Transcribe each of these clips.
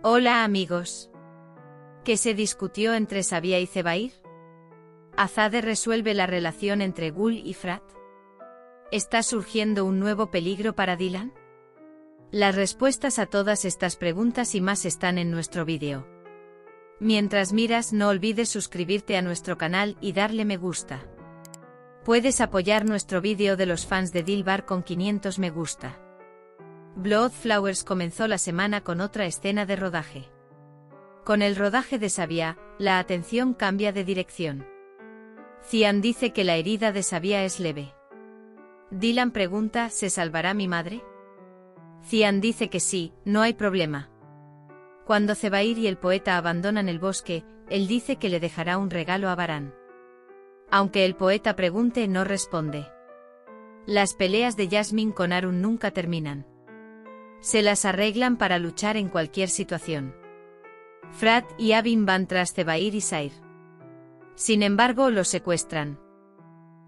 Hola amigos. ¿Qué se discutió entre Sabia y Zebair? ¿Azade resuelve la relación entre Gul y Frat? ¿Está surgiendo un nuevo peligro para Dylan? Las respuestas a todas estas preguntas y más están en nuestro vídeo. Mientras miras, no olvides suscribirte a nuestro canal y darle me gusta. Puedes apoyar nuestro vídeo de los fans de Dilbar con 500 me gusta. Bloodflowers comenzó la semana con otra escena de rodaje. Con el rodaje de Sabia, la atención cambia de dirección. Cian dice que la herida de Sabia es leve. Dylan pregunta, ¿se salvará mi madre? Cian dice que sí, no hay problema. Cuando Zebair y el poeta abandonan el bosque, él dice que le dejará un regalo a Baran. Aunque el poeta pregunte, no responde. Las peleas de Jasmine con Arun nunca terminan. Se las arreglan para luchar en cualquier situación. Frat y Abin van tras Zebair y Sair. Sin embargo, los secuestran.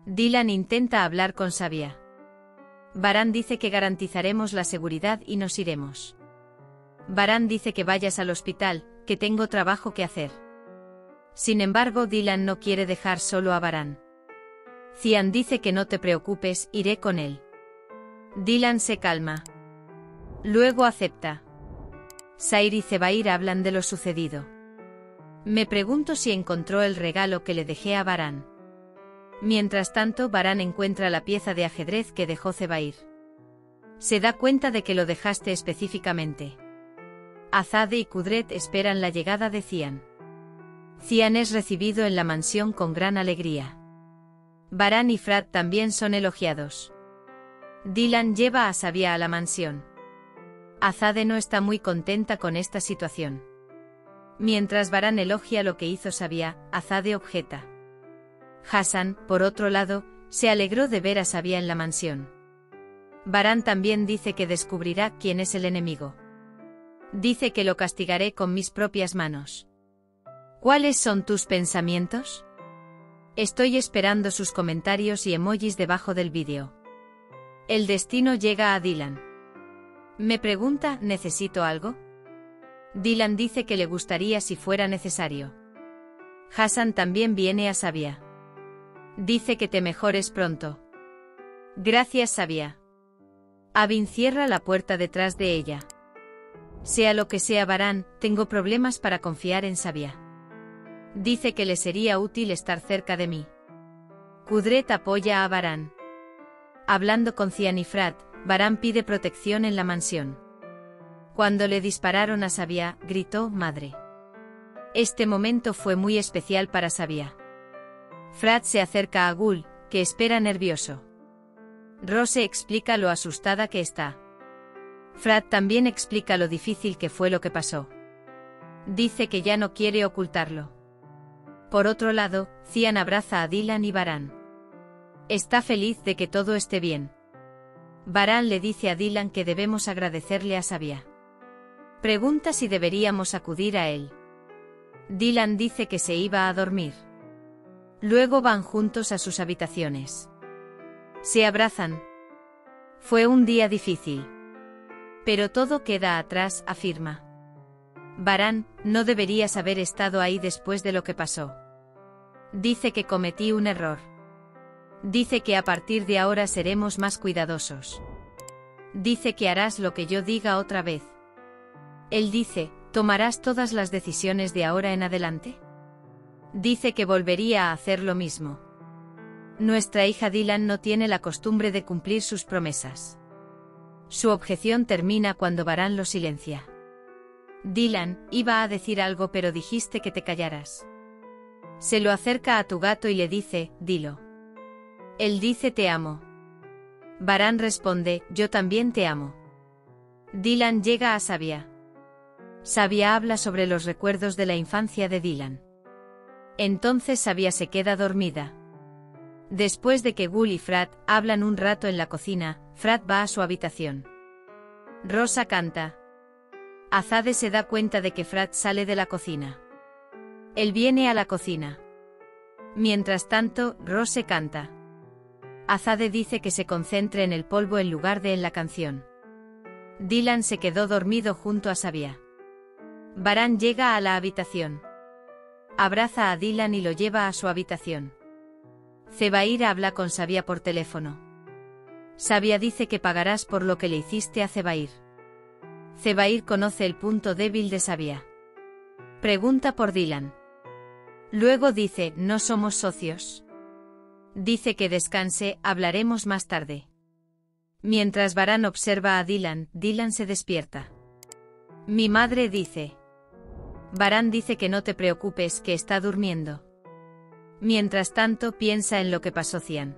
Dylan intenta hablar con Sabia. Baran dice que garantizaremos la seguridad y nos iremos. Baran dice que vayas al hospital, que tengo trabajo que hacer. Sin embargo, Dylan no quiere dejar solo a Baran. Cian dice que no te preocupes, iré con él. Dylan se calma. Luego acepta. Sair y Zebair hablan de lo sucedido. Me pregunto si encontró el regalo que le dejé a Baran. Mientras tanto, Baran encuentra la pieza de ajedrez que dejó Zebair. Se da cuenta de que lo dejaste específicamente. Azade y Kudret esperan la llegada de Cian. Cian es recibido en la mansión con gran alegría. Baran y Frat también son elogiados. Dylan lleva a Sabia a la mansión. Azade no está muy contenta con esta situación. Mientras Baran elogia lo que hizo Sabia, Azade objeta. Hassan, por otro lado, se alegró de ver a Sabia en la mansión. Baran también dice que descubrirá quién es el enemigo. Dice que lo castigaré con mis propias manos. ¿Cuáles son tus pensamientos? Estoy esperando sus comentarios y emojis debajo del vídeo. El destino llega a Dylan. Me pregunta, ¿necesito algo? Dylan dice que le gustaría si fuera necesario. Hassan también viene a Sabia. Dice que te mejores pronto. Gracias, Sabia. Abin cierra la puerta detrás de ella. Sea lo que sea Baran, tengo problemas para confiar en Sabia. Dice que le sería útil estar cerca de mí. Kudret apoya a Baran. Hablando con Cian y Frat, Baran pide protección en la mansión. Cuando le dispararon a Sabia, gritó, madre. Este momento fue muy especial para Sabia. Frat se acerca a Gul, que espera nervioso. Rose explica lo asustada que está. Frat también explica lo difícil que fue lo que pasó. Dice que ya no quiere ocultarlo. Por otro lado, Cian abraza a Dylan y Baran. Está feliz de que todo esté bien. Baran le dice a Dylan que debemos agradecerle a Sabia. Pregunta si deberíamos acudir a él. Dylan dice que se iba a dormir. Luego van juntos a sus habitaciones. Se abrazan. Fue un día difícil. Pero todo queda atrás, afirma. Baran, no deberías haber estado ahí después de lo que pasó. Dice que cometí un error. Dice que a partir de ahora seremos más cuidadosos. Dice que harás lo que yo diga otra vez. Él dice, ¿tomarás todas las decisiones de ahora en adelante? Dice que volvería a hacer lo mismo. Nuestra hija Dylan no tiene la costumbre de cumplir sus promesas. Su objeción termina cuando Baran lo silencia. Dylan, iba a decir algo pero dijiste que te callaras. Se lo acerca a tu gato y le dice, dilo. Él dice te amo. Baran responde, yo también te amo. Dylan llega a Sabia. Sabia habla sobre los recuerdos de la infancia de Dylan. Entonces Sabia se queda dormida. Después de que Gul y Frat hablan un rato en la cocina, Frat va a su habitación. Rosa canta. Azade se da cuenta de que Frat sale de la cocina. Él viene a la cocina. Mientras tanto, Rose canta. Azade dice que se concentre en el polvo en lugar de en la canción. Dylan se quedó dormido junto a Sabia. Baran llega a la habitación. Abraza a Dylan y lo lleva a su habitación. Zebair habla con Sabia por teléfono. Sabia dice que pagarás por lo que le hiciste a Zebair. Zebair conoce el punto débil de Sabia. Pregunta por Dylan. Luego dice, ¿no somos socios? Dice que descanse, hablaremos más tarde. Mientras Baran observa a Dylan, Dylan se despierta. Mi madre dice. Baran dice que no te preocupes, que está durmiendo. Mientras tanto piensa en lo que pasó Cian.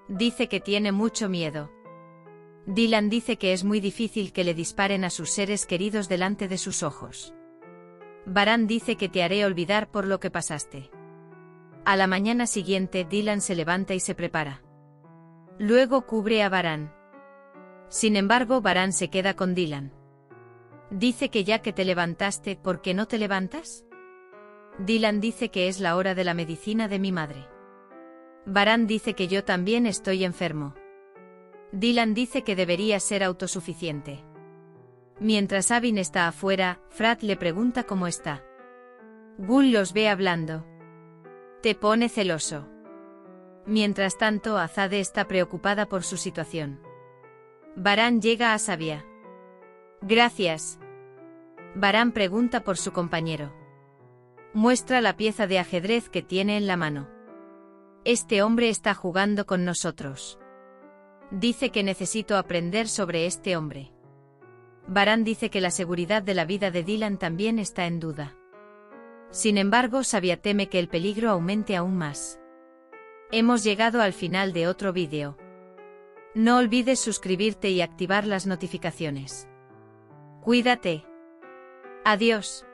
Dice que tiene mucho miedo. Dylan dice que es muy difícil que le disparen a sus seres queridos delante de sus ojos. Baran dice que te haré olvidar por lo que pasaste. A la mañana siguiente Dylan se levanta y se prepara. Luego cubre a Baran. Sin embargo, Baran se queda con Dylan. Dice que ya que te levantaste, ¿por qué no te levantas? Dylan dice que es la hora de la medicina de mi madre. Baran dice que yo también estoy enfermo. Dylan dice que debería ser autosuficiente. Mientras Abin está afuera, Frat le pregunta cómo está. Gul los ve hablando. Te pone celoso. Mientras tanto, Azade está preocupada por su situación. Baran llega a Sabia. Gracias. Baran pregunta por su compañero. Muestra la pieza de ajedrez que tiene en la mano. Este hombre está jugando con nosotros. Dice que necesito aprender sobre este hombre. Baran dice que la seguridad de la vida de Dylan también está en duda. Sin embargo, Sabia teme que el peligro aumente aún más. Hemos llegado al final de otro vídeo. No olvides suscribirte y activar las notificaciones. Cuídate. Adiós.